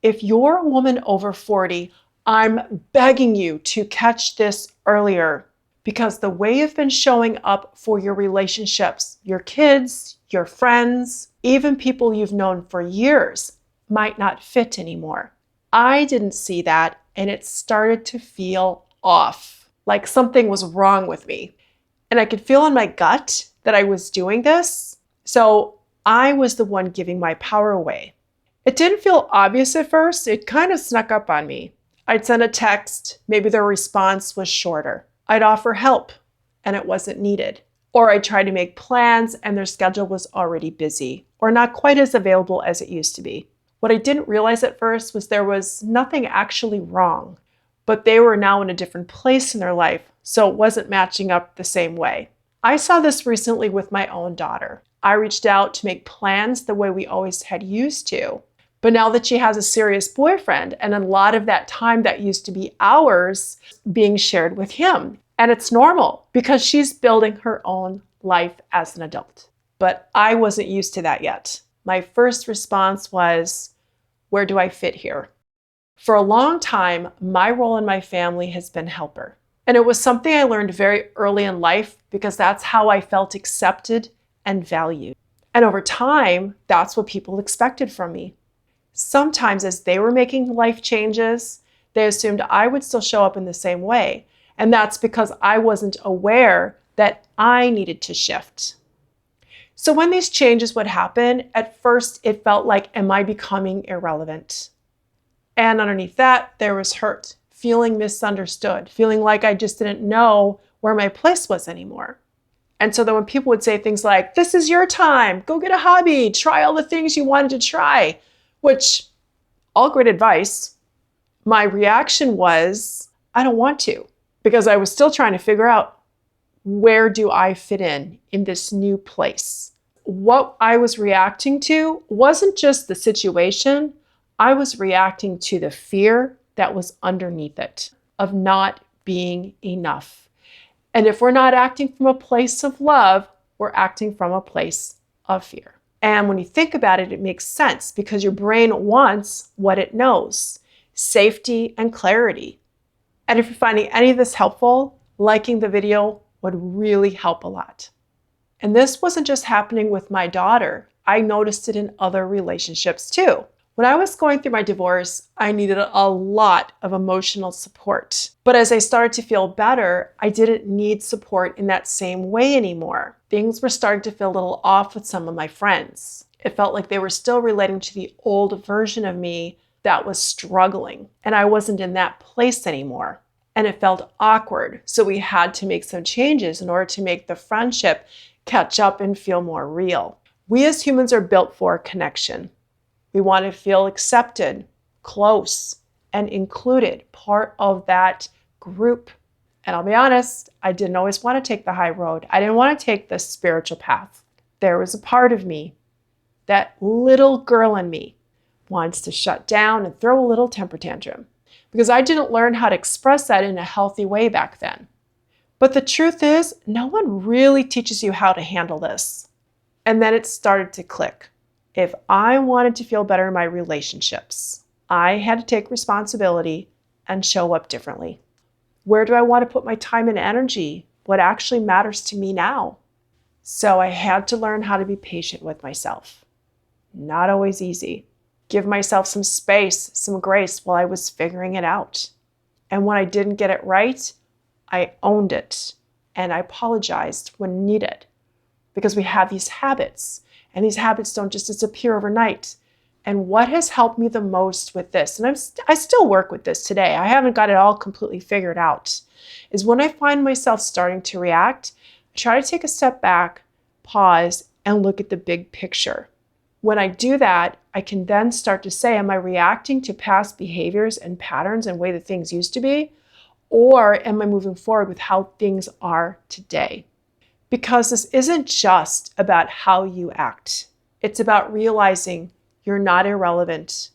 If you're a woman over 40, I'm begging you to catch this earlier, because the way you've been showing up for your relationships, your kids, your friends, even people you've known for years might not fit anymore. I didn't see that, and it started to feel off, like something was wrong with me. And I could feel in my gut that I was doing this, so I was the one giving my power away. It didn't feel obvious at first. It kind of snuck up on me. I'd send a text, maybe their response was shorter. I'd offer help, and it wasn't needed. Or I'd try to make plans, and their schedule was already busy, or not quite as available as it used to be. What I didn't realize at first was there was nothing actually wrong, but they were now in a different place in their life, so it wasn't matching up the same way. I saw this recently with my own daughter. I reached out to make plans the way we always had used to. But now that she has a serious boyfriend, and a lot of that time that used to be ours being shared with him. And it's normal because she's building her own life as an adult. But I wasn't used to that yet. My first response was, where do I fit here? For a long time, my role in my family has been helper. And it was something I learned very early in life because that's how I felt accepted and valued. And over time, that's what people expected from me. Sometimes as they were making life changes, they assumed I would still show up in the same way. And that's because I wasn't aware that I needed to shift. So when these changes would happen, at first it felt like, am I becoming irrelevant? And underneath that, there was hurt, feeling misunderstood, feeling like I just didn't know where my place was anymore. And so then when people would say things like, this is your time, go get a hobby, try all the things you wanted to try, which, all great advice, my reaction was, I don't want to, because I was still trying to figure out, where do I fit in this new place? What I was reacting to wasn't just the situation, I was reacting to the fear that was underneath it, of not being enough. And if we're not acting from a place of love, we're acting from a place of fear. And when you think about it, it makes sense because your brain wants what it knows, safety and clarity. And if you're finding any of this helpful, liking the video would really help a lot. And this wasn't just happening with my daughter. I noticed it in other relationships too. When I was going through my divorce, I needed a lot of emotional support. But as I started to feel better, I didn't need support in that same way anymore. Things were starting to feel a little off with some of my friends. It felt like they were still relating to the old version of me that was struggling, and I wasn't in that place anymore. And it felt awkward, so we had to make some changes in order to make the friendship catch up and feel more real. We as humans are built for connection. We want to feel accepted, close, and included, part of that group. And I'll be honest, I didn't always want to take the high road. I didn't want to take the spiritual path. There was a part of me, that little girl in me, wants to shut down and throw a little temper tantrum, because I didn't learn how to express that in a healthy way back then. But the truth is, no one really teaches you how to handle this. And then it started to click. If I wanted to feel better in my relationships, I had to take responsibility and show up differently. Where do I want to put my time and energy? What actually matters to me now? So I had to learn how to be patient with myself. Not always easy. Give myself some space, some grace while I was figuring it out. And when I didn't get it right, I owned it and I apologized when needed, because we have these habits. And these habits don't just disappear overnight. And what has helped me the most with this, and I still work with this today, I haven't got it all completely figured out, is when I find myself starting to react, I try to take a step back, pause, and look at the big picture. When I do that, I can then start to say, am I reacting to past behaviors and patterns and way that things used to be? Or am I moving forward with how things are today? Because this isn't just about how you act. It's about realizing you're not irrelevant.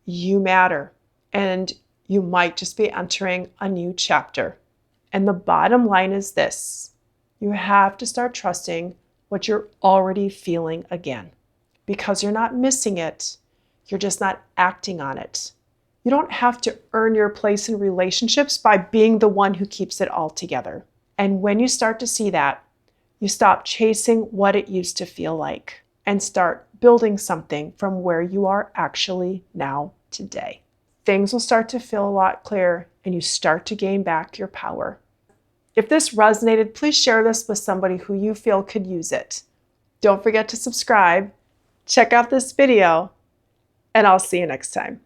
You matter. And you might just be entering a new chapter. And the bottom line is this. You have to start trusting what you're already feeling again. Because you're not missing it. You're just not acting on it. You don't have to earn your place in relationships by being the one who keeps it all together. And when you start to see that, you stop chasing what it used to feel like and start building something from where you are actually now today. Things will start to feel a lot clearer and you start to gain back your power. If this resonated, please share this with somebody who you feel could use it. Don't forget to subscribe, check out this video, and I'll see you next time.